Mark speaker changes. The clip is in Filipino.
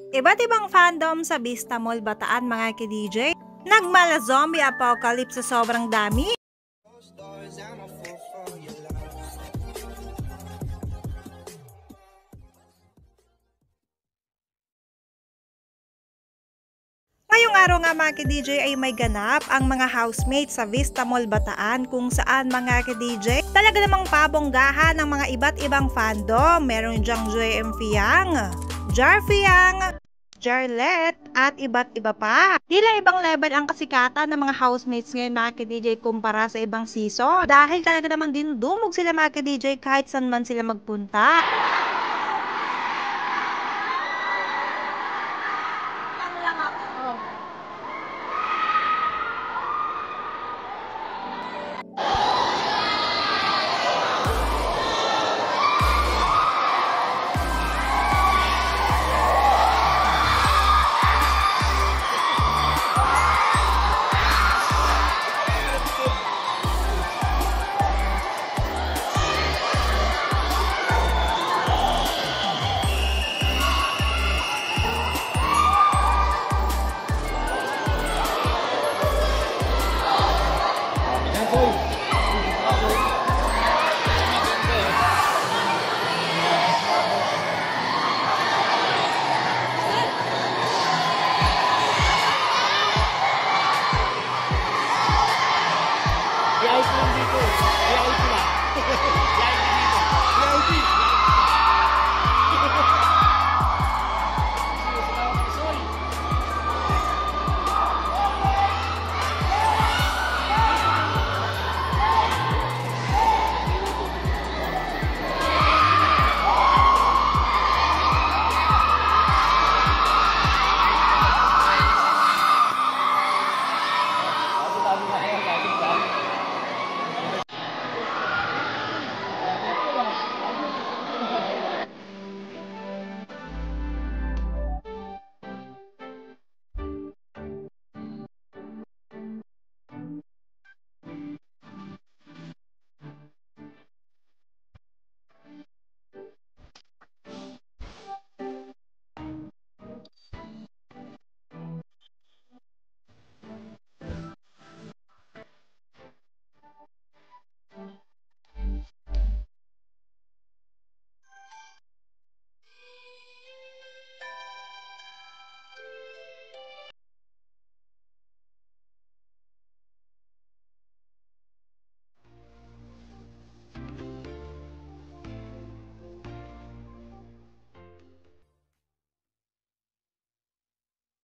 Speaker 1: Iba't ibang fandom sa Vista Mall Bataan mga ka-DJ. Nagmala zombie apocalypse sa sobrang dami. Ngayong araw nga mga ka-DJ ay may ganap ang mga housemates sa Vista Mall Bataan kung saan mga ka-DJ talaga namang pabonggahan ng mga iba't ibang fandom. Meron dyang JM Fiang, Jar Fiang, Jarlet at iba't iba pa. Tila ibang level ang kasikatan ng mga housemates ngayon mga ka-DJ kumpara sa ibang season. Dahil talaga namang dinudumog sila mga ka-DJ kahit saan man sila magpunta.